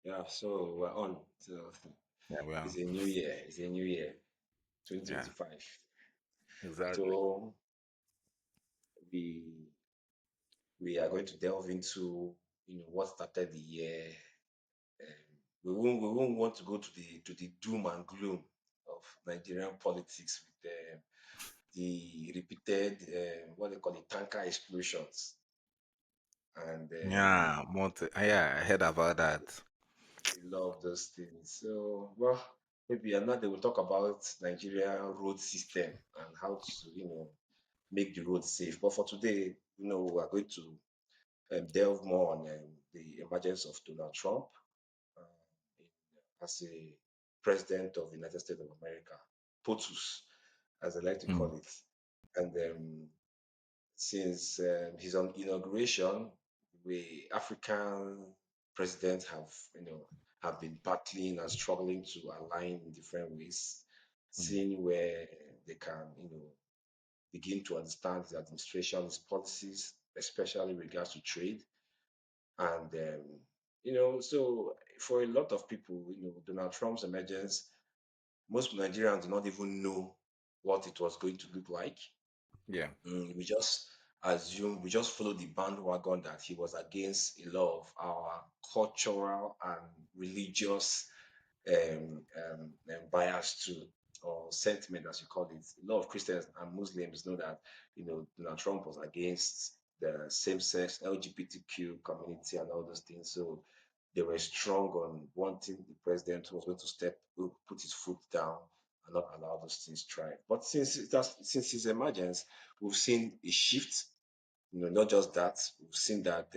Yeah, so we're on. So Yeah, well, it's a new year. It's a new year, yeah, 2025. exactly. So we we are going to delve into what started the year. We won't want to go to the doom and gloom of Nigerian politics with the repeated what they call the tanker explosions and Yeah, I heard about that. a lot of those things. So, well, maybe another we'll talk about Nigeria road system and how to, make the road safe. But for today, we are going to delve more on the emergence of Donald Trump uh, as a president of the United States of America, POTUS, as I like to Mm, call it. And since his inauguration, we African presidents have been battling and struggling to align in different ways, mm, seeing where they can begin to understand his administration, his policies, especially in regards to trade. And so for a lot of people, Donald Trump's emergence, most Nigerians do not even know what it was going to look like. yeah. We just assume, we just follow the bandwagon that he was against a lot of our cultural and religious bias too, or sentiment, as you call it. A lot of Christians and Muslims know that Donald Trump was against the same-sex LGBTQ community and all those things. So they were strong on wanting the president who was going to put his foot down and not allow those things thrive. But since his emergence, we've seen a shift. Not just that, we've seen that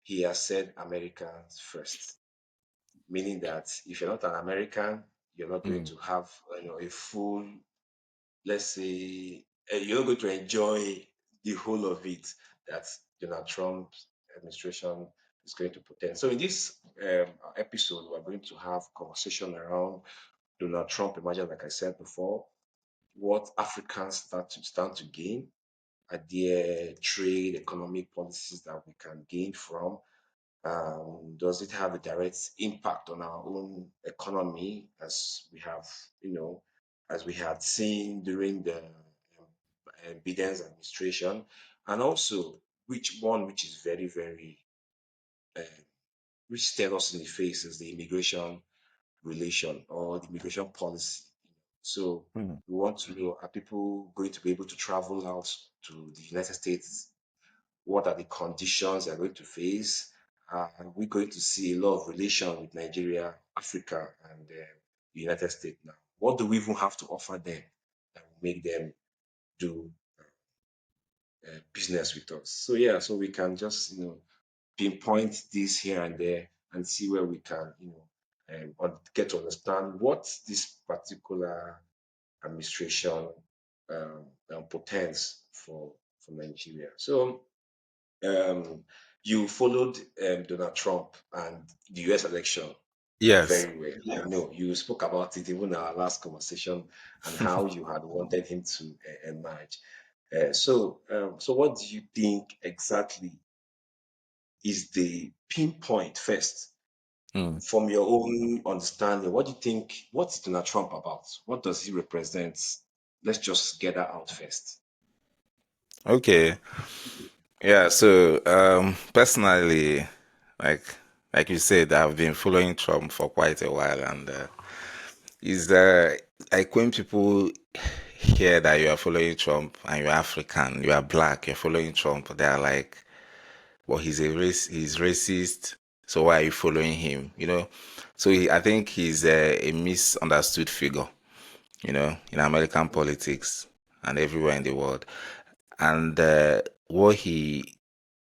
he has said Americans first, meaning that if you're not an American, you're not going Mm, to have a full, let's say, you're not going to enjoy the whole of it that Donald Trump's administration is going to pretend. So in this episode, we're going to have conversation around Donald Trump emergence, like I said before, what Africans stand to gain, their trade, economic policies that we can gain from. Does it have a direct impact on our own economy, as we have, you know, as we had seen during the Biden's administration, and also which is very, very, uh, which stared us in the face is the immigration relation or the immigration policy. So mm. we want to know, are people going to be able to travel out to the United States? What are the conditions they're going to face? Are we going to see a lot of relation with Nigeria, Africa, and the United States now? What do we even have to offer them that will make them do business with us? So yeah, so we can just pinpoint this here and there and see where we can get to understand what this particular administration portends for Nigeria. So um, you followed Donald Trump and the US election Yes. very well. I know you spoke about it even in our last conversation and how you had wanted him to emerge. So what do you think exactly is the pinpoint first Mm. from your own understanding? What do you think? What's Donald Trump about? What does he represent? Let's just get that out first. Okay. Yeah, so personally, like like you said, I've been following Trump for quite a while, and is like when people hear that you are following Trump and you're African, you are black, you're following Trump, they are like, well, he's racist, so why are you following him? So I think he's a misunderstood figure, in American politics and everywhere in the world. And what he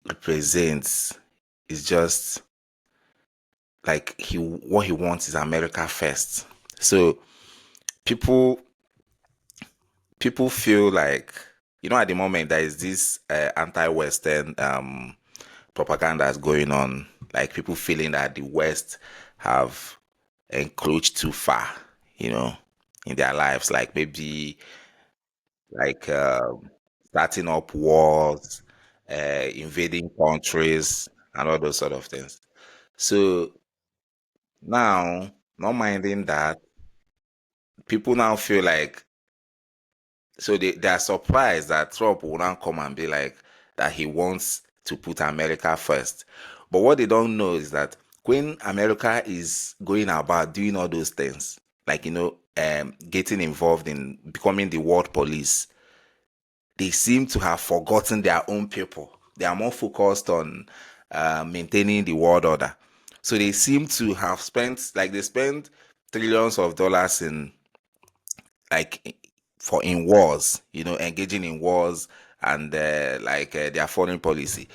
represents is just like what he wants is America first. So people people feel like, at the moment there is this anti-Western propaganda that's going on, like people feeling that the West have encroached too far, you know, in their lives, like maybe like starting up wars, invading countries, and all those sort of things. So Now, not minding that, people now feel like, so they are surprised that Trump will now come and be like that he wants to put America first. But what they don't know is that when America is going about doing all those things, like getting involved in becoming the world police, they seem to have forgotten their own people. They are more focused on maintaining the world order. So they seem to have spent, like they spend trillions of dollars in, like, for in wars, engaging in wars, and their foreign policy.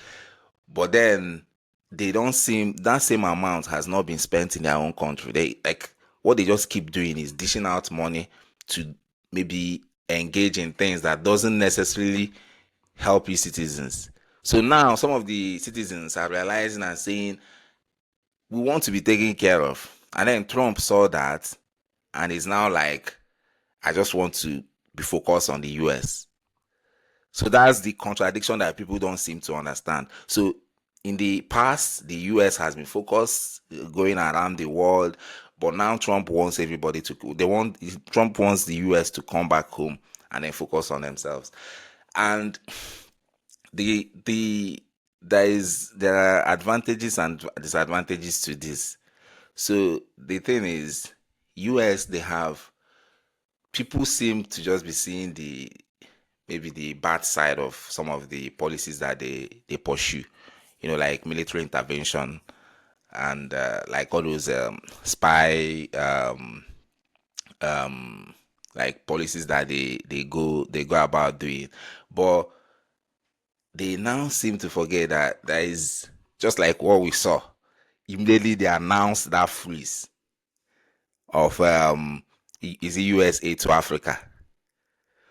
But then they don't seem, that same amount has not been spent in their own country. They, like, what they just keep doing is dishing out money to maybe engage in things that doesn't necessarily help you citizens. So now some of the citizens are realizing and saying, we want to be taken care of. And then Trump saw that and is now like, I just want to be focused on the US. So that's the contradiction that people don't seem to understand. So in the past, the US has been focused going around the world, but now Trump wants everybody to, Trump wants the US to come back home and then focus on themselves. And the there are advantages and disadvantages to this. So the thing is, US, they have, people seem to just be seeing the, maybe the bad side of some of the policies that they pursue, like military intervention, and like all those spy like policies that they go about doing. But they now seem to forget that there is, just like what we saw, immediately they announced that freeze of is the USA to Africa.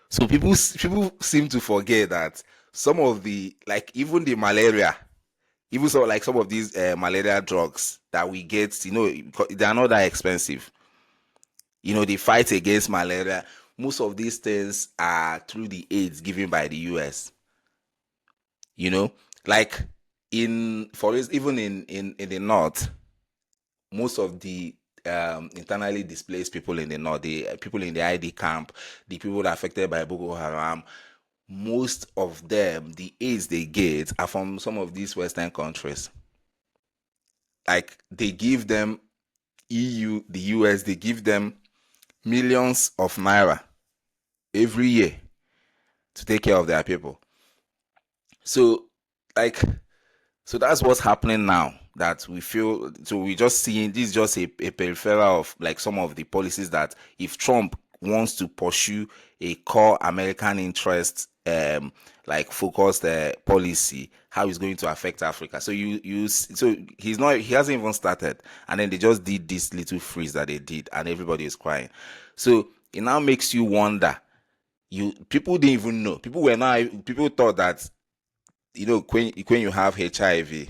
So people seem to forget that some of the, like, even the malaria, even so, like some of these malaria drugs that we get, they are not that expensive. The fight against malaria, most of these things are through the aids given by the US. You know, like, for us, even in the north, most of the internally displaced people in the north, the people in the ID camp, the people that are affected by Boko Haram, most of them, the aids they get are from some of these Western countries. Like, they give them, EU, the US, they give them millions of naira every year to take care of their people. So, like, so that's what's happening now. That we feel, so we just seeing this is just a peripheral of, like, some of the policies that, if Trump wants to pursue a core American interest, like focused policy, how it's going to affect Africa. So so he hasn't even started, and then they just did this little freeze that they did, and everybody is crying. So it now makes you wonder. People didn't even know. People thought that, when you have HIV,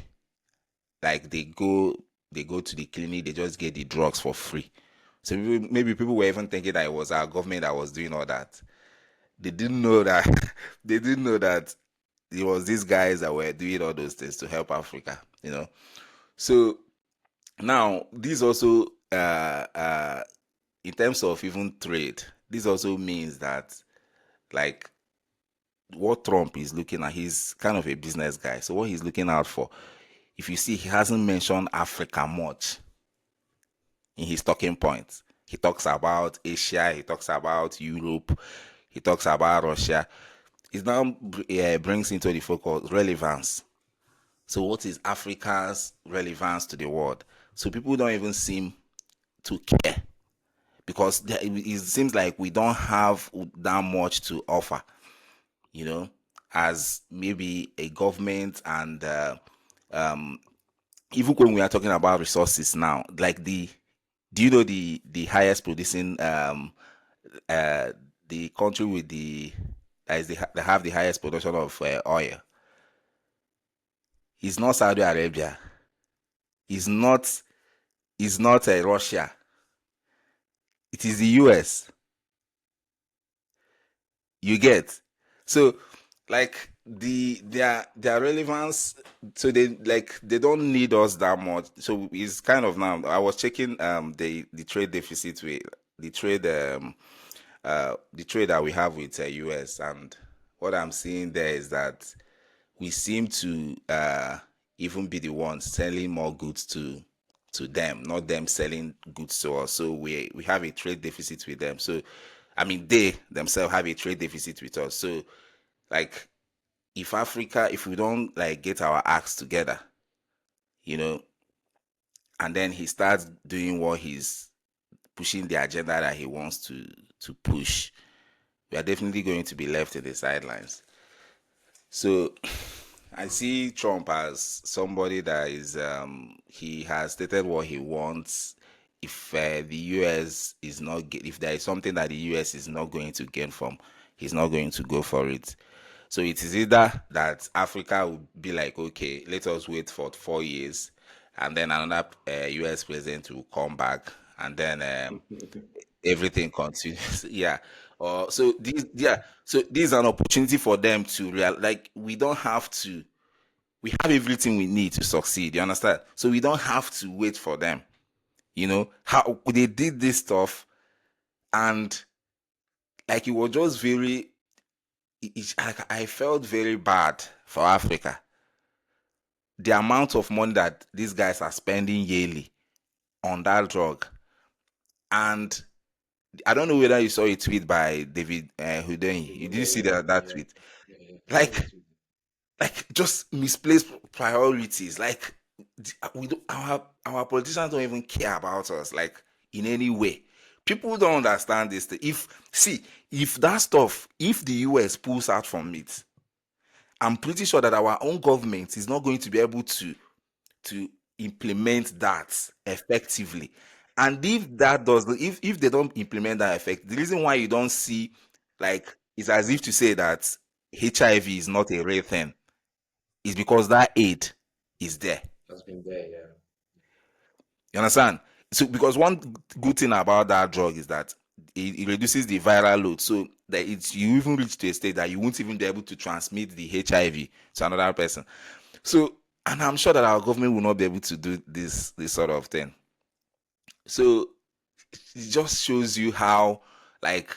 like, they go to the clinic, they just get the drugs for free. So maybe people were even thinking that it was our government that was doing all that. They didn't know that they didn't know that it was these guys that were doing all those things to help Africa. So now this also, in terms of even trade, this also means that, like, what Trump is looking at, he's kind of a business guy. So what he's looking out for, if you see, he hasn't mentioned Africa much in his talking points. He talks about Asia, he talks about Europe, he talks about Russia. It now brings into the focus relevance. So, what is Africa's relevance to the world? So, people don't even seem to care, because it seems like we don't have that much to offer, you know, as maybe a government. And even when we are talking about resources now, like, do you know the highest producing, uh the country with they have the highest production of oil? It's not Saudi Arabia. It's not Russia. It is the US. You get? So, like, their relevance, so they don't need us that much. So it's kind of, now I was checking the trade deficit with the trade the trade that we have with US, and what I'm seeing there is that we seem to even be the ones selling more goods to them, not them selling goods to us. So we have a trade deficit with them. So I mean, they themselves have a trade deficit with us. So like, if we don't like get our acts together, you know, and then he starts doing what he's pushing, the agenda that he wants to push, we are definitely going to be left in the sidelines. So I see Trump as somebody that is he has stated what he wants. If the US is not if there is something that the US is not going to gain from, he's not going to go for it. So it is either that Africa will be like, okay, let us wait for 4 years, and then another US president will come back, and then everything continues. Yeah. So this is an opportunity for them to real, like, we don't have to, we have everything we need to succeed. You understand? So we don't have to wait for them. You know how they did this stuff, and like, it was just very. Like, I felt very bad for Africa. The amount of money that these guys are spending yearly on that drug, and I don't know whether you saw a tweet by David Hudeni. Yeah, Did you see yeah, that yeah, tweet? yeah, yeah. I saw it Like, too. just misplaced priorities. Like, we don't, our politicians don't even care about us, like, in any way. People don't understand this thing. If that stuff, if the US pulls out from it, I'm pretty sure that our own government is not going to be able to implement that effectively. And if that does, if they don't implement that effect, the reason why you don't see, like, is as if to say that HIV is not a real thing, is because that aid is there. Has been there, yeah. You understand? So, because one good thing about that drug is that it reduces the viral load, so that it's, you even reach to a state that you won't even be able to transmit the HIV to another person. So, and I'm sure that our government will not be able to do this sort of thing. So it just shows you how, like,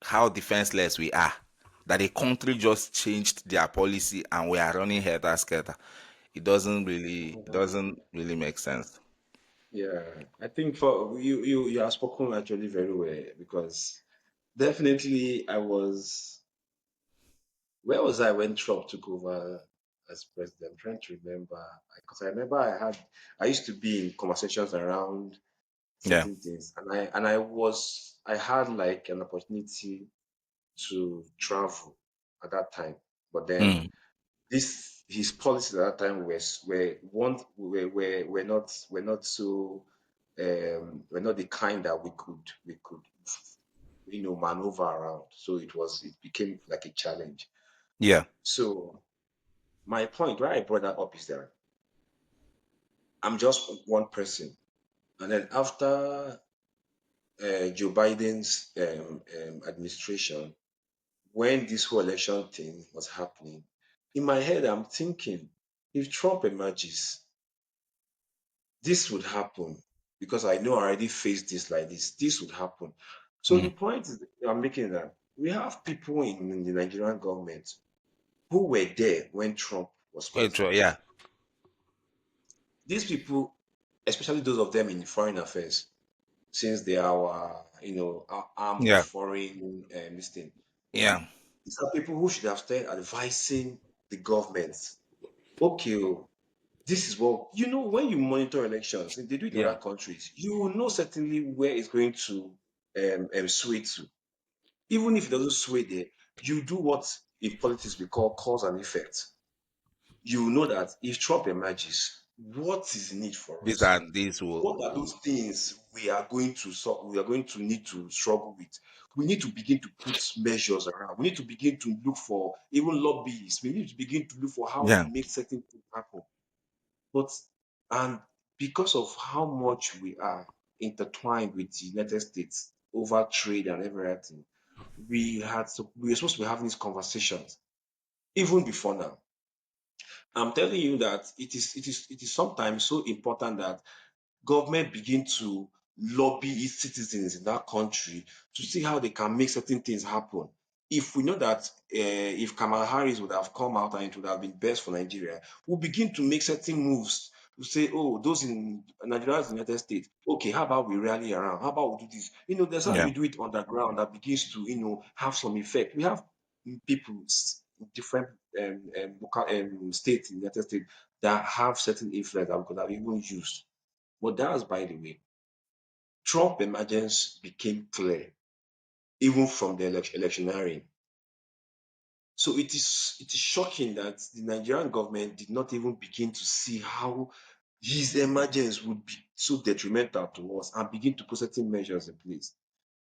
how defenseless we are. That a country just changed their policy and we are running helter skelter. It doesn't really make sense. Yeah, I think for you have spoken actually very well, because definitely I was, where was I when Trump took over as president? I'm trying to remember, because I remember I used to be in conversations around Yeah. certain things, and I had like an opportunity to travel at that time, but then Mm. this his policies at that time were not so were not the kind that we could maneuver around. So it became like a challenge. Yeah. So my point why I brought that up is that I'm just one person, and then after Joe Biden's administration, when this whole election thing was happening, in my head I'm thinking, if Trump emerges, this would happen, because I know I already faced this like this. This would happen. So the Mm. point is, I'm making that we have people in the Nigerian government who were there when Trump was president. Yeah. These people, especially those of them in foreign affairs, since they are our, arm of Yeah. foreign this thing, Yeah. these are people who should have started advising the government. Okay, oh, this is what when you monitor elections, if they do it in Yeah. other countries, you will know certainly where it's going to sway to. Even if it doesn't sway there, you do what in politics we call cause and effect. You know that if Trump emerges, what is in it for These us? are these will. What are those things we are going to we are going to need to struggle with? We need to begin to put measures around. We need to begin to look for even lobbyists. We need to begin to look for how to Yeah. make certain things happen. But and because of how much we are intertwined with the United States over trade and everything, we were supposed to be having these conversations. even before now. I'm telling you that it is sometimes so important that government begin to lobby its citizens in that country to see how they can make certain things happen. If we know that if Kamala Harris would have come out and it would have been best for Nigeria, we'll begin to make certain moves to say, oh, those in Nigerians in the United States, okay, how about we rally around? How about we do this? There's how Yeah. you do it underground that begins to, have some effect. We have people in different local states in the United States that have certain influence that we could have even used. But that's by the way. Trump emergence became clear even from the electioneering. So it is shocking that the Nigerian government did not even begin to see how his emergence would be so detrimental to us and begin to put certain measures in place.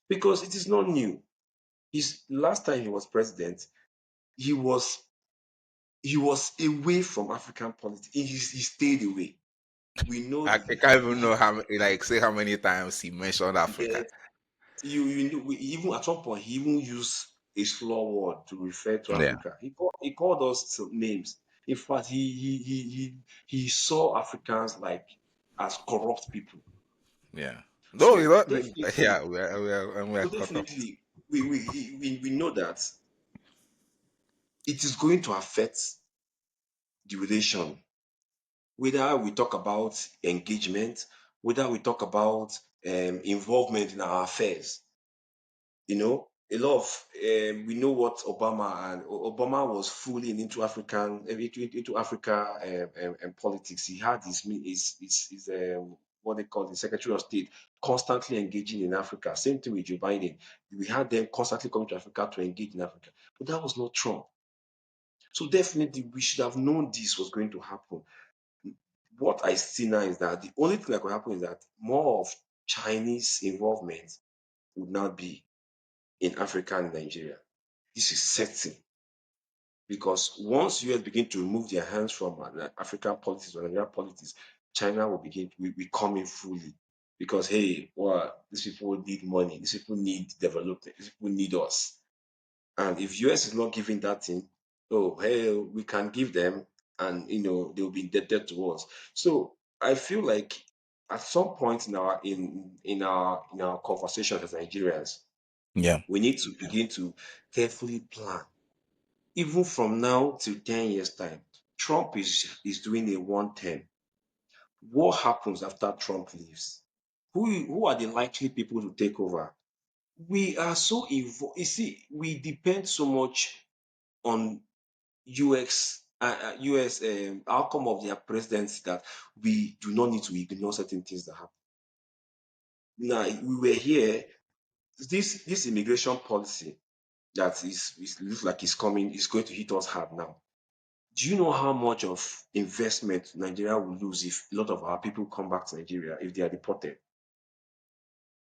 Because it is not new. His last time he was president, he was he was away from African politics. He stayed away. We know I can't even know how like say how many times he mentioned Africa. yes, even at some point he even used a slow word to refer to Yeah, Africa. He called us some names. In fact, he saw Africans like as corrupt people. yeah. No, So you know, definitely, yeah, we are so corrupt. definitely, we know that it is going to affect the relation. Whether we talk about engagement, whether we talk about involvement in our affairs, a lot of we know what Obama was fully into into Africa and politics. He had his what they call the Secretary of State constantly engaging in Africa. Same thing with Joe Biden. We had them constantly coming to Africa to engage in Africa, but that was not Trump. So definitely we should have known this was going to happen. What I see now is that the only thing that could happen is that more of Chinese involvement would not be in Africa and Nigeria. This is certain because once US begin to remove their hands from African politics or Nigerian politics, China will come in fully because hey, well, these people need money, these people need development, these people need us. And if US is not giving that thing, oh hey, we can give them, and they'll be indebted to us. So I feel like at some point in our conversations as Nigerians, Yeah, we need to begin to carefully plan. Even from now till 10 years' time, Trump is doing a one term. What happens after Trump leaves? Who are the likely people to take over? We are so involved. You see, we depend so much on US outcome of their presidency that we do not need to ignore certain things that happen. Now, we were here. This immigration policy that is looks like is going to hit us hard now. Do you know how much of investment Nigeria will lose if a lot of our people come back to Nigeria if they are deported?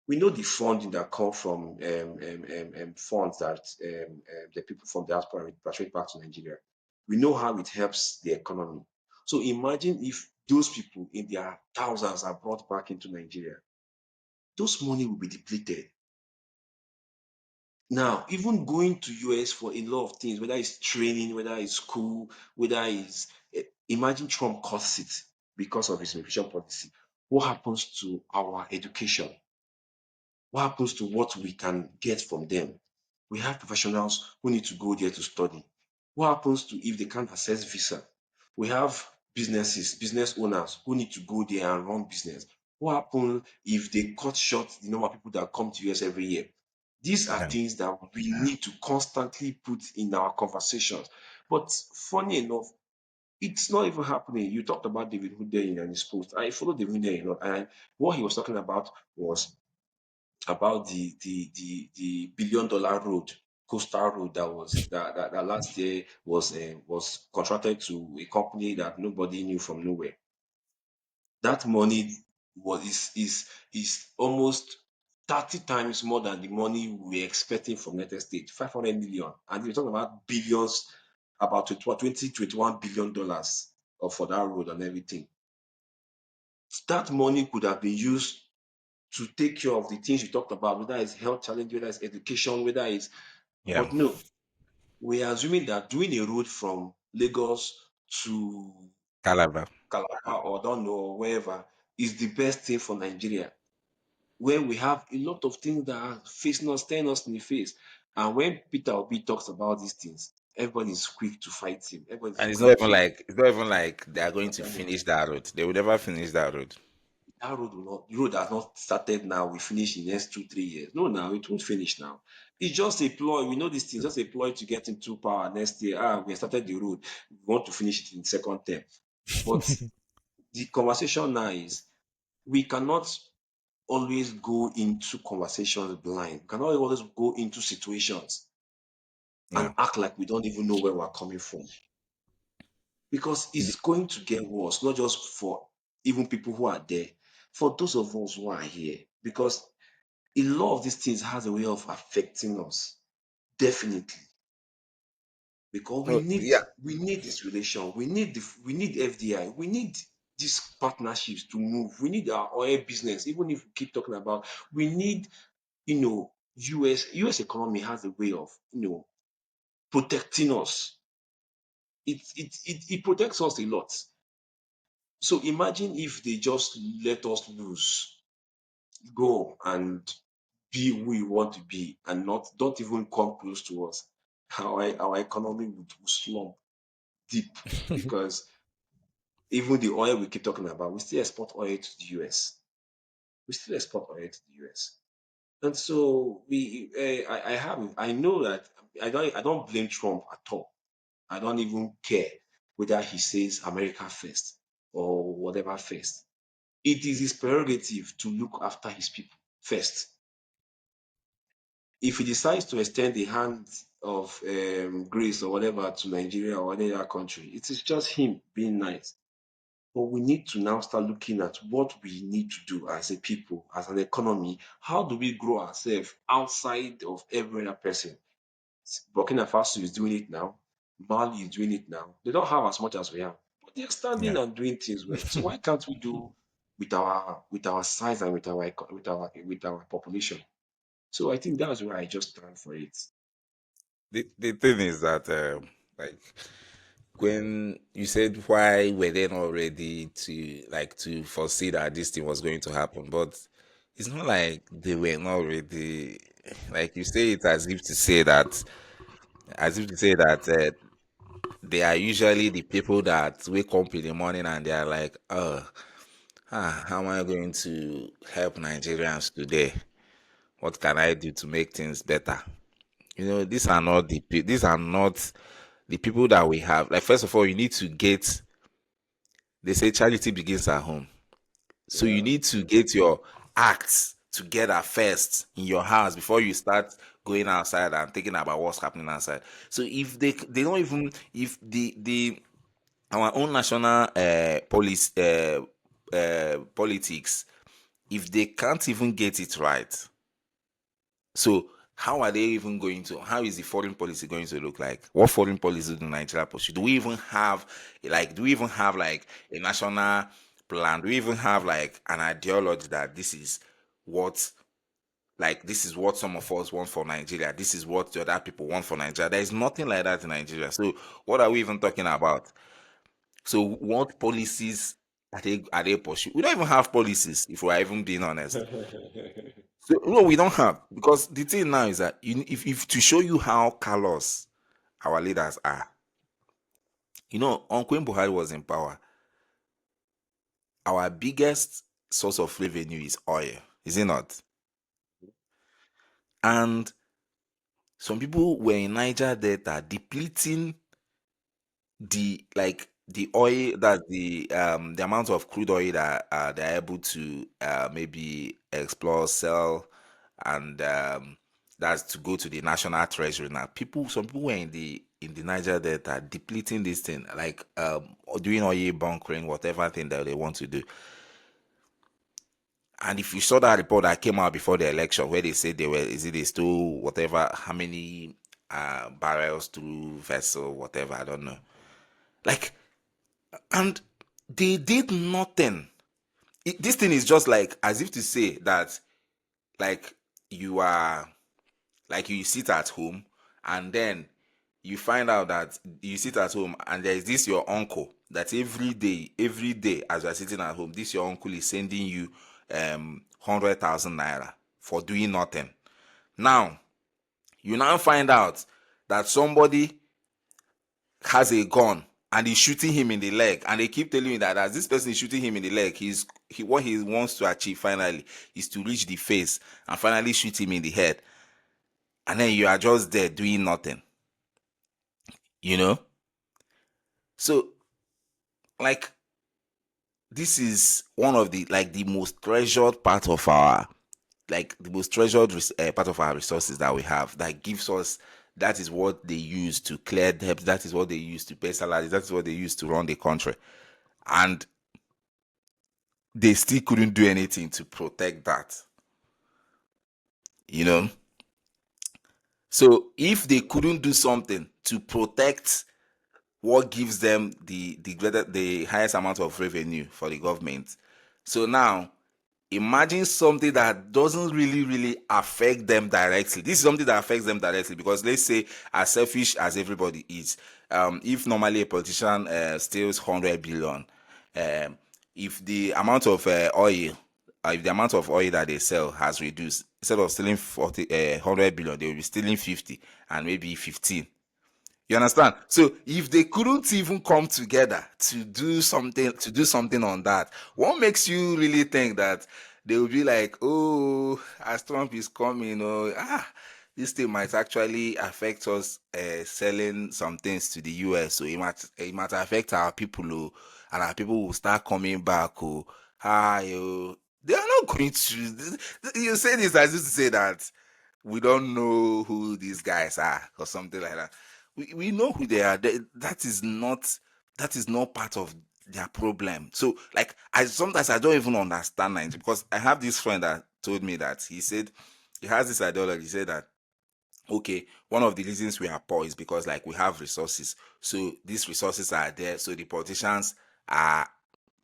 We know the funding that come from funds that the people from diaspora repatriate back to Nigeria. We know how it helps the economy. So imagine if those people in their thousands are brought back into Nigeria. Those money will be depleted. Now, even going to US for a lot of things, whether it's training, whether it's school, whether it's imagine Trump cuts it because of his immigration policy. What happens to our education? What happens to what we can get from them? We have professionals who need to go there to study. What happens to if they can't access visa? We have business owners who need to go there and run business. What happens if they cut short the number of people that come to US every year? These are yeah, things that we need to constantly put in our conversations. But funny enough, it's not even happening. You talked about David Hunde in his post. I follow David Hunde a lot, and what he was talking about was about the billion-dollar road, coastal road that last year was contracted to a company that nobody knew from nowhere. That money is almost 30 times more than the money we were expecting from United States, 500 million. And we're talking about billions, about 21 billion dollars for that road and everything. That money could have been used to take care of the things you talked about, whether it's health challenge, whether it's education, whether it's, yeah. but no. We are assuming that doing a road from Lagos to Calabar. Calabar or don't know wherever is the best thing for Nigeria, where we have a lot of things that are facing us, staring us in the face. And when Peter Obi talks about these things, everybody is quick to fight him. Everybody is And quick to it's not even like they are going to condemn him. finish that road. They will never finish that road. That road will not, the road has not started now. We finish in the next 2, 3 years. No, now it won't finish now. It's just a ploy. We know these things, just a ploy to get into power next year. We started the road. We want to finish it in second term. But the conversation now is we cannot always go into conversations blind. We cannot always go into situations Yeah. and act like we don't even know where we're coming from. Because it's going to get worse, not just for even people who are there, for those of us who are here. Because a lot of these things has a way of affecting us. Definitely. Because we Oh, need yeah. we need this relation. We need FDI. We need these partnerships to move. We need our oil business. Even if we keep talking about, we need, US economy has a way of, protecting us. It protects us a lot. So imagine if they just let us loose, go and be who we want to be, and not don't even come close to us. Our economy would slump deep, because even the oil we keep talking about, we still export oil to the US. We still export oil to the US. And so I know that I don't blame Trump at all. I don't even care whether he says America first or whatever first. It is his prerogative to look after his people first. If he decides to extend the hand of grace or whatever to Nigeria or any other country, it is just him being nice. But we need to now start looking at what we need to do as a people, as an economy. How do we grow ourselves outside of every other person? Burkina Faso is doing it now. Mali is doing it now. They don't have as much as we have, but they're standing Yeah. and doing things well. So why can't we do with our size and with our population? So I think that's where I just stand for it. The thing is that like when you said why were they not ready to like to foresee that this thing was going to happen, but it's not like they were not ready. Like you say it as if to say that they are usually the people that wake up in the morning and they are like, oh, how am I going to help Nigerians today? What can I do to make things better? These are not the people that we have. Like first of all, you need to get. They say charity begins at home, so you Yeah. need to get your acts together first in your house before you start going outside and thinking about what's happening outside. So if they don't even if the our own national policy politics, if they can't even get it right, so how are they even going to? How is the foreign policy going to look like? What foreign policy do Nigeria pursue? Do we even have like a national plan? Do we even have like an ideology that what this is what some of us want for Nigeria? This is what the other people want for Nigeria. There is nothing like that in Nigeria. So what are we even talking about? So what policies are they pursuing? We don't even have policies, if we are even being honest. So, no, we don't have, because the thing now is that if to show you how callous our leaders are, Uncle Buhari was in power. Our biggest source of revenue is oil, is it not? And some people were in Niger Delta depleting the oil, that the amount of crude oil that they're able to maybe explore, sell, and that's to go to the national treasury. Now some people were in the Niger Delta depleting this thing, like doing oil bunkering, whatever thing that they want to do. And if you saw that report that came out before the election, where they said they stole whatever, how many barrels through vessel, whatever, I don't know. Like, and they did nothing. This thing is just like as if to say that, like, you are, like, you sit at home, and then you find out that you sit at home and there is this your uncle that every day as you are sitting at home, this your uncle is sending you 100,000 naira for doing nothing. Now you now find out that somebody has a gun and is shooting him in the leg, and they keep telling you that as this person is shooting him in the leg, what he wants to achieve finally is to reach the face and finally shoot him in the head, and then you are just there doing nothing, you know. So like, this is one of the, like, the most treasured part of our, like the most treasured part of our resources that we have, that gives us, that is what they use to clear debt, that is what they use to pay salaries, that is what they use to run the country, and they still couldn't do anything to protect that, you know. So if they couldn't do something to protect what gives them the highest amount of revenue for the government, so now imagine something that doesn't really affect them directly. This is something that affects them directly, because let's say, as selfish as everybody is, if normally a politician steals 100 billion, um, if the amount of oil, if the amount of oil that they sell has reduced, instead of stealing 100 billion, they will be stealing 50 and maybe 15. You understand? So if they couldn't even come together to do something on that, what makes you really think that they will be like, oh, as Trump is coming, this thing might actually affect us selling some things to the US, so it might affect our people, and our people will start coming back, they are not going to. You say this as if to say that we don't know who these guys are or something like that. We know who they are. That is not part of their problem. So like, I sometimes I don't even understand Nigeria, because I have this friend that told me that he said he has this ideology. He said that, okay, one of the reasons we are poor is because, like, we have resources. So these resources are there. So the politicians are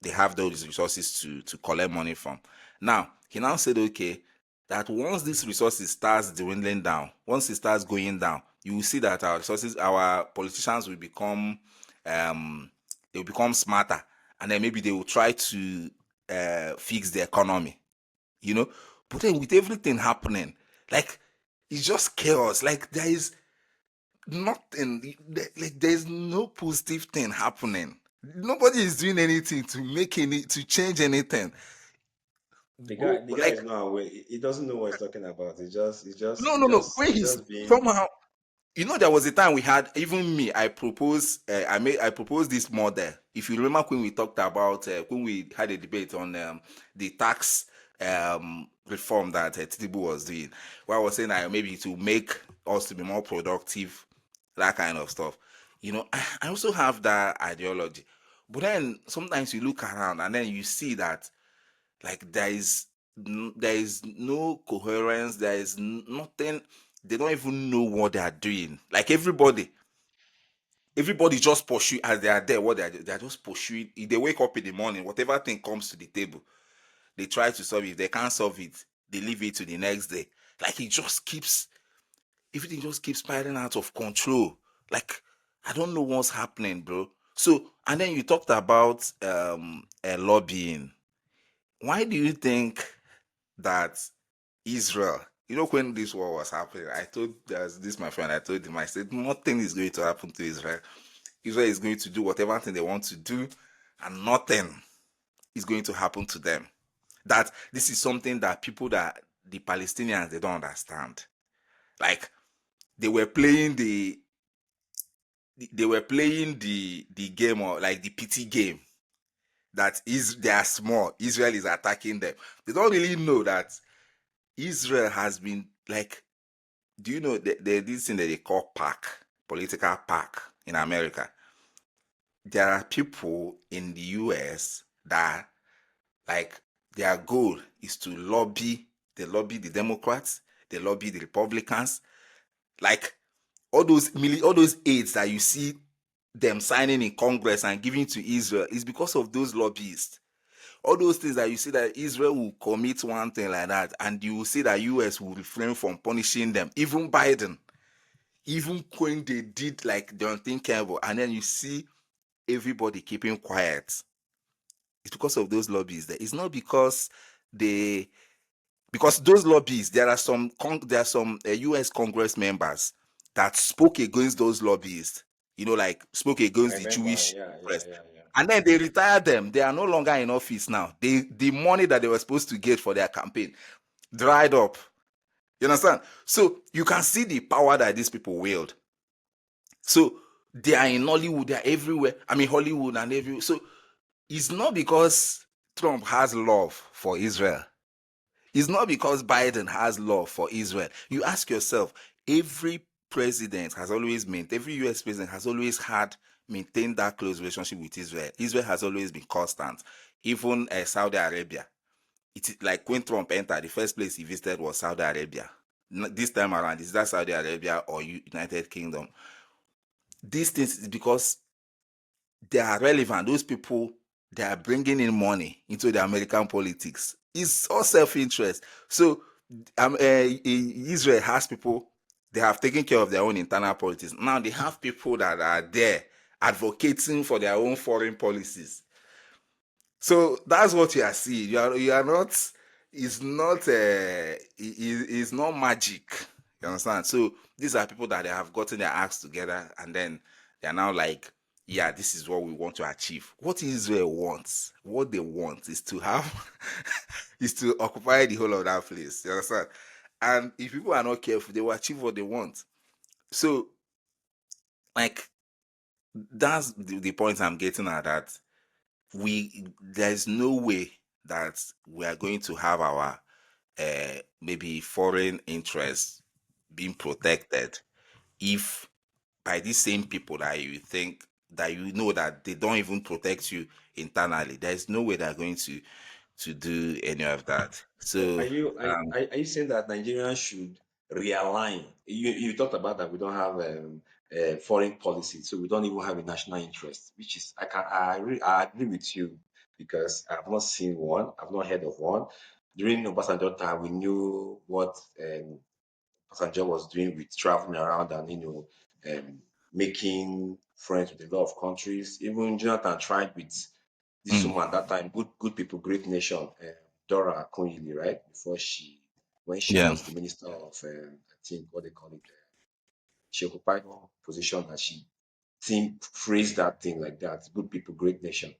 they have those resources to collect money from. Now he now said, okay, that once this resources starts dwindling down, once it starts going down, you will see that our politicians will become they will become smarter, and then maybe they will try to fix the economy, you know. But then with everything happening, like, it's just chaos. Like, there is nothing, like, there's no positive thing happening. Nobody is doing anything to change anything, The bro. guy, the guy Like, is not aware. He doesn't know what he's talking about. no, no, no. When He's he's just being. somehow, there was a time we had, even me, I proposed this model. If you remember, when we talked about when we had a debate on the tax reform that Tinubu was doing, where I was saying that maybe to make us to be more productive, that kind of stuff. I also have that ideology, but then sometimes you look around and then you see that, like, there is no coherence, there is nothing. They don't even know what they are doing. Like, everybody just pursue as they are there. What they are just pursuing. If they wake up in the morning, whatever thing comes to the table, they try to solve it. If they can't solve it, they leave it to the next day. Like, everything just keeps spiraling out of control. Like, I don't know what's happening, bro. So, and then you talked about lobbying. Why do you think that Israel, when this war was happening, I told there's this my friend, I told him, I said, nothing is going to happen to Israel. Israel is going to do whatever thing they want to do, and nothing is going to happen to them. That this is something that the Palestinians, they don't understand. Like, they were playing the game, or like the pity game, that is, they are small. Israel is attacking them. They don't really know that Israel has been, like, do you know this thing that they call PAC, political PAC in America? There are people in the US that, like, their goal is to lobby. They lobby the Democrats, they lobby the Republicans. Like, all those aids that you see them signing in Congress and giving to Israel is because of those lobbyists. All those things that you see that Israel will commit one thing like that, and you will see that US will refrain from punishing them. Even Biden, even when they did like the unthinkable, and then you see everybody keeping quiet, it's because of those lobbies. There, it's not because they because those lobbies. There are some U.S. Congress members that spoke against those lobbies. Like spoke I against the remember. Jewish Yeah, yeah, press, yeah, yeah. and then they retired them. They are no longer in office now. The money that they were supposed to get for their campaign dried up. You understand? So you can see the power that these people wield. So they are in Hollywood, they are everywhere. I mean Hollywood and everywhere. So it's not because Trump has love for Israel. It's not because Biden has love for Israel. You ask yourself, every US president has always had maintained that close relationship with Israel. Israel has always been constant. Even Saudi Arabia. It's like when Trump entered, the first place he visited was Saudi Arabia. This time around, is that Saudi Arabia or United Kingdom? These things is because they are relevant. Those people, they are bringing in money into the American politics. It's all self-interest. So Israel has people, they have taken care of their own internal politics. Now they have people that are there advocating for their own foreign policies. So that's what you are seeing. You are not. It's not. It's not magic. You understand? So these are people that they have gotten their acts together, and then they are now like, yeah, this is what we want to achieve. What Israel wants, what they want, is to have, is to occupy the whole of that place. You understand? And if people are not careful, they will achieve what they want. So, like, that's the point I'm getting at. That there's no way that we are going to have our maybe foreign interests being protected if by these same people that you think that that they don't even protect you internally. There's no way they're going to do any of that. So So are you saying that Nigerians should realign? You talked about that we don't have foreign policy, so we don't even have a national interest, which is I agree with you because I've not seen one, I've not heard of one. During Obasanjo time, we knew what Obasanjo was doing with traveling around and making friends with a lot of countries. Even Jonathan tried with this mm, woman at that time, good people, great nation, Dora Akunyili, right? When she yeah, was the minister of, I think, what they call it, she occupied one position and she phrased that thing like that. Good people, great nation.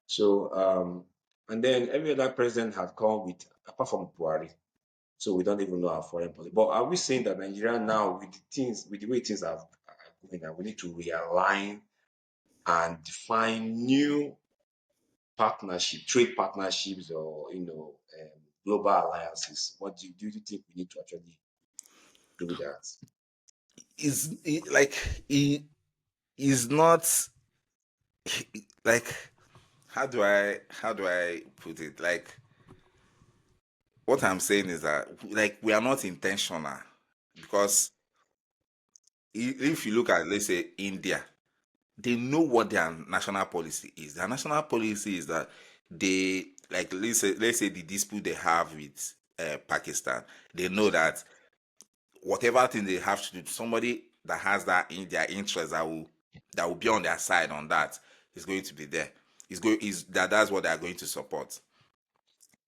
So, and then every other president had come with, apart from Buhari, so we don't even know our foreign policy. But are we saying that Nigeria now, with the way things are going, now, we need to realign and define new trade partnerships, or global alliances? What do you think we need to actually do that? like is not like how do I put it? Like what I'm saying is that like we are not intentional because if you look at, let's say, India, they know what their national policy is. Their national policy is that they, like, let's say the dispute they have with Pakistan, they know that whatever thing they have to do, somebody that has that in their interest that will be on their side on that is going to be there. That's what they are going to support.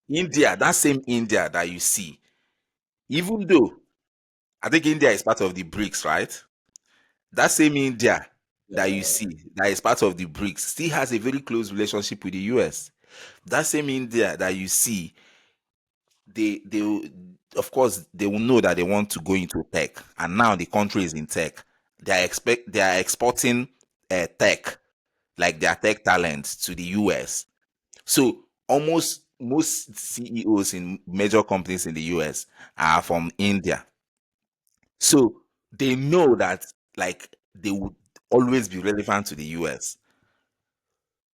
India, that same India that you see, even though I think India is part of the BRICS, right? That same India that you Yeah, see that is part of the BRICS still has a very close relationship with the US. That same India that you see, they of course they will know that they want to go into tech, and now the country is in tech. They are exporting tech, like their tech talents, to the US. So almost most CEOs in major companies in the US are from India. So they know that like they would always be relevant to the US.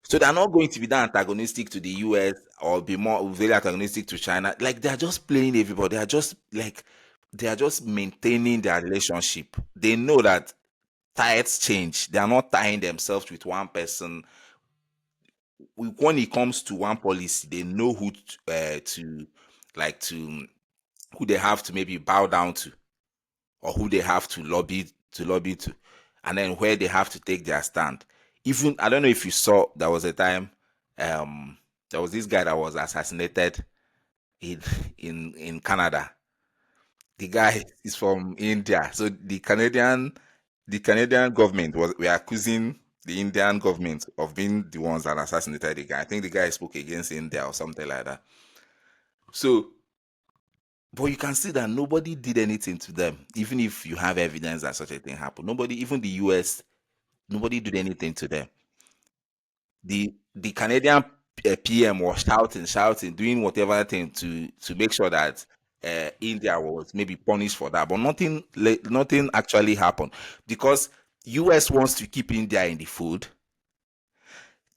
So they're not going to be that antagonistic to the US or be more very antagonistic to China. Like they're just playing everybody. They are just maintaining their relationship. They know that tides change. They are not tying themselves with one person. When it comes to one policy, they know to like to who they have to maybe bow down to or who they have to lobby to lobby to, and then where they have to take their stand. Even I don't know if you saw, there was a time, um, there was this guy that was assassinated in in Canada. The guy is from India, so the Canadian government was were accusing the Indian government of being the ones that assassinated the guy. I think the guy spoke against India or something like that. So, but you can see that nobody did anything to them, even if you have evidence that such a thing happened. Nobody, even the US, nobody did anything to them. The Canadian PM was shouting, doing whatever thing to make sure that India was maybe punished for that, but nothing actually happened because US wants to keep India in the food.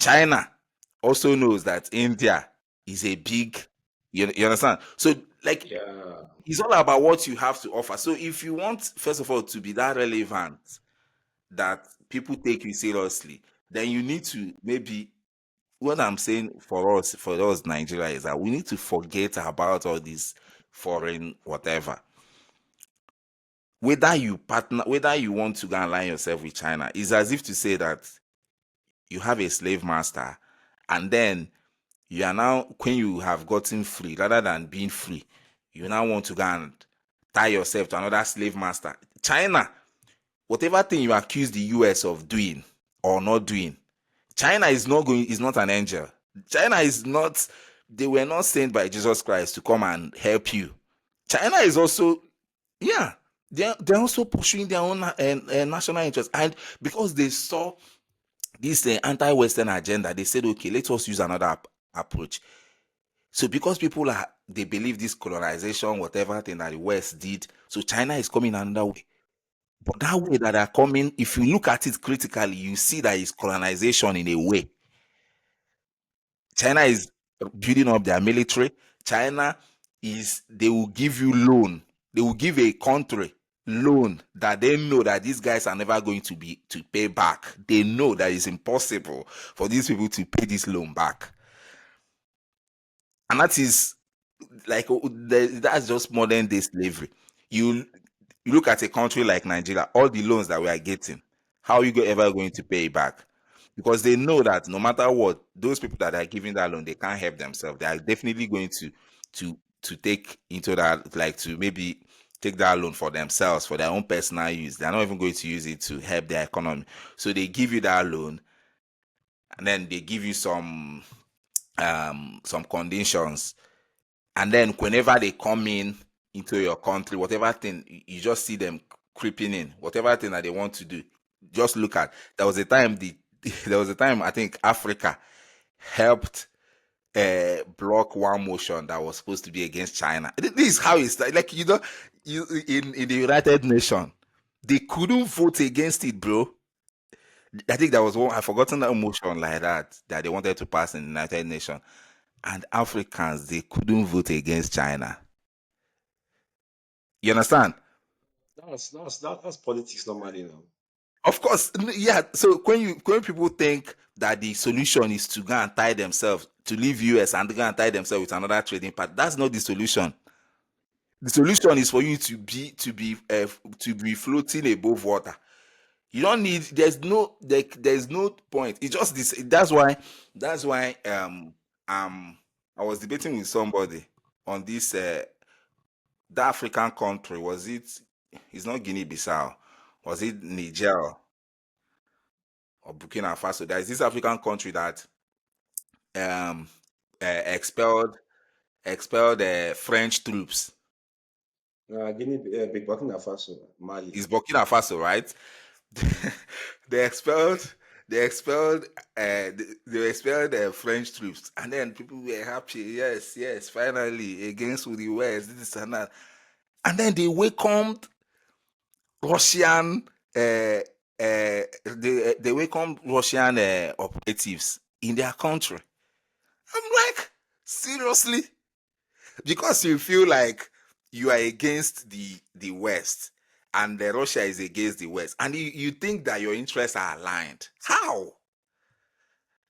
China also knows that India is a big, you understand? So like Yeah. it's all about what you have to offer. So if you want, first of all, to be that relevant that people take you seriously, then you need to maybe, what I'm saying for us Nigeria is that we need to forget about all this foreign whatever. Whether you want to go and align yourself with China, is as if to say that you have a slave master, and then you are now, when you have gotten free, rather than being free, you now want to go and tie yourself to another slave master. China, whatever thing you accuse the US of doing or not doing, China is not an angel. China is not, they were not sent by Jesus Christ to come and help you. China is also, yeah, they're also pursuing their own national interest. And because they saw this anti-Western agenda, they said, okay, let us use another approach. So because people they believe this colonization, whatever thing that the West did, so China is coming another way. But that way that are coming, if you look at it critically, you see that it's colonization in a way. China is building up their military. China they will give you loan. They will give a country loan that they know that these guys are never going to pay back. They know that it's impossible for these people to pay this loan back. And that is like, that's just modern day slavery. You look at a country like Nigeria, all the loans that we are getting, how are you ever going to pay it back? Because they know that no matter what, those people that are giving that loan, they can't help themselves. They are definitely going to take into that, like to maybe take that loan for themselves, for their own personal use. They're not even going to use it to help their economy. So they give you that loan, and then they give you some conditions, and then whenever they come in into your country, whatever thing you just see them creeping in, whatever thing that they want to do, just look at. There was a time there was a time I think Africa helped block one motion that was supposed to be against China. This is how it's like, you in the United Nations, they couldn't vote against it, bro. I think there was one, I've forgotten that motion like that they wanted to pass in the United Nations, and Africans, they couldn't vote against China. You understand? That's politics normally now. Of course, yeah. So when people think that the solution is to go and tie themselves, to leave US and go and tie themselves with another trading partner, that's not the solution. The solution is for you to be floating above water. You don't need. There's no point. It's just this. That's why um I was debating with somebody on this that African country. Was it? It's not Guinea-Bissau. Was it Niger or Burkina Faso? There is this African country that um expelled French troops. Guinea, Big Burkina Faso, Mali. It's Burkina Faso, right? they expelled they expelled French troops, and then people were happy. Yes, yes, finally against the West, this and that. And then they welcomed Russian. They welcomed Russian operatives in their country. I'm like, seriously? Because you feel like you are against the West, and Russia is against the West, and you think that your interests are aligned. How?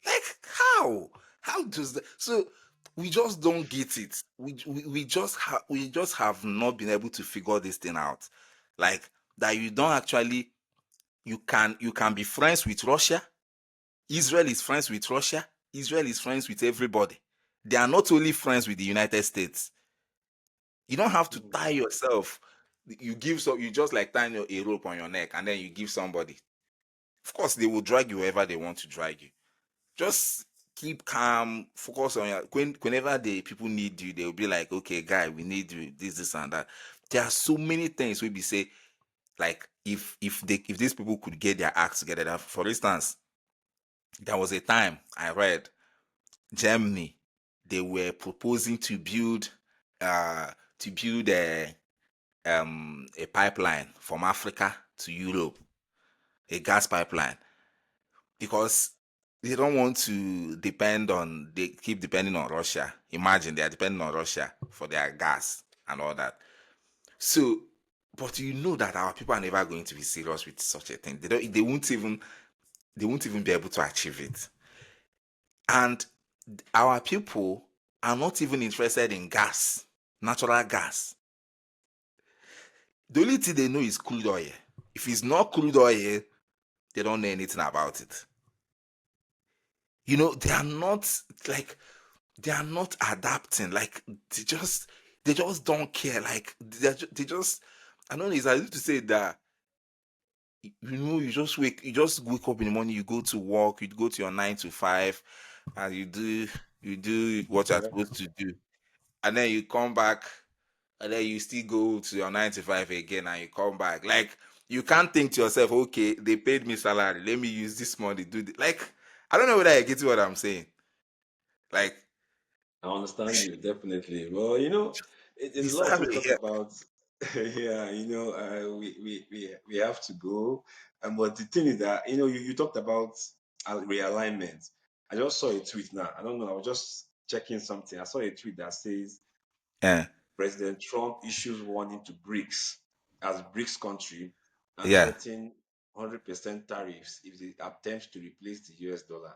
Like how? How does that? So we just don't get it. We just have not been able to figure this thing out. Like that you don't actually. you can be friends with Russia. Israel is friends with Russia. Israel is friends with everybody. They are not only friends with the United States. You don't have to Mhm. tie yourself. You just like tying a rope on your neck and then you give somebody. Of course, they will drag you wherever they want to drag you. Just keep calm, focus on whenever the people need you, they'll be like, okay, guy, we need you, this and that. There are so many things we be say, like if these people could get their acts together. For instance, there was a time I read Germany, they were proposing uh to build a pipeline from Africa to Europe, a gas pipeline, because they don't want to they keep depending on Russia. Imagine they are depending on Russia for their gas and all that. So, but you know that our people are never going to be serious with such a thing. They won't even be able to achieve it. And our people are not even interested in gas, natural gas. The only thing they know is crude oil. If it's not crude oil, they don't know anything about it. They are not like they are not adapting. Like they just don't care. Like they just I don't know. It's as if to say that you just wake up in the morning, you go to work, you go to your 9 to 5, and you do what you're Yeah. supposed to do, and then you come back, and then you still go to your 9 to 5 again, and you come back. Like you can't think to yourself, okay, they paid me salary, let me use this money do this. Like I don't know whether I get what I'm saying. Like I understand you definitely. Well, there's you a lot serve to a talk help. about. Yeah, we have to go. And but the thing is that you talked about realignment. I just saw a tweet now. I don't know. I was just checking something. I saw a tweet that says Yeah, President Trump issues warning to BRICS as BRICS country and yeah. threaten 100% tariffs if they attempt to replace the US dollar.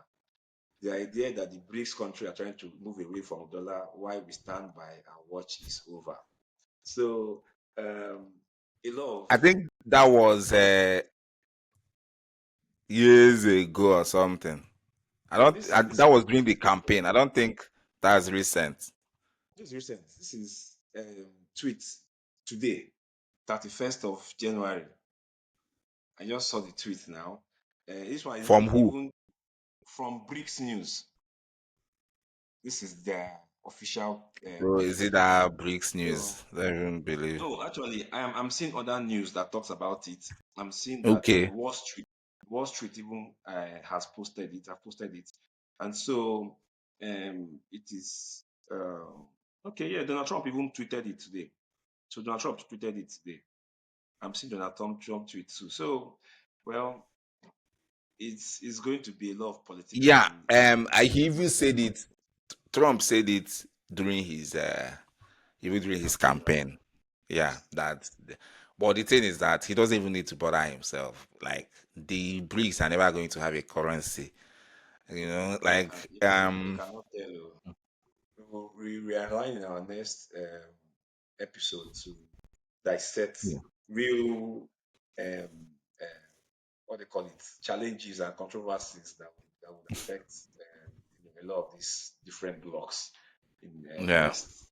The idea that the BRICS country are trying to move away from dollar while we stand by and watch is over. So a lot I of think that was years ago or something. no, this is That was during this the is recent. campaign. I don't think that's recent. This is recent. This is tweet today, 31st of January. I just saw the tweet now. This one From is who? even from BRICS News. This is their official Bro, is it tweet. that BRICS So news? I don't even believe. no, actually, I'm seeing other news that talks about it. I'm seeing that Okay. Wall Street even has posted it. Have posted it, and so it is okay. Yeah, Donald Trump even tweeted it today. So Donald Trump tweeted it today. I'm seeing Trump tweet too. So, well, it's going to be a lot of politics Yeah. in He even this said it. Trump said it during his campaign. campaign. Yeah, but the thing is that he doesn't even need to bother himself. Like the BRICS are never going to have a currency. You cannot tell. We realign in our next episode to dissect Yeah. real uh, what they call it challenges and controversies that would affect a lot of these different blocks in the Yeah. next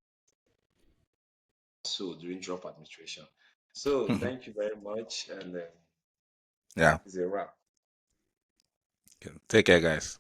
so during Trump administration. So thank you very much, and Yeah. it's a wrap. Okay. Take care, guys.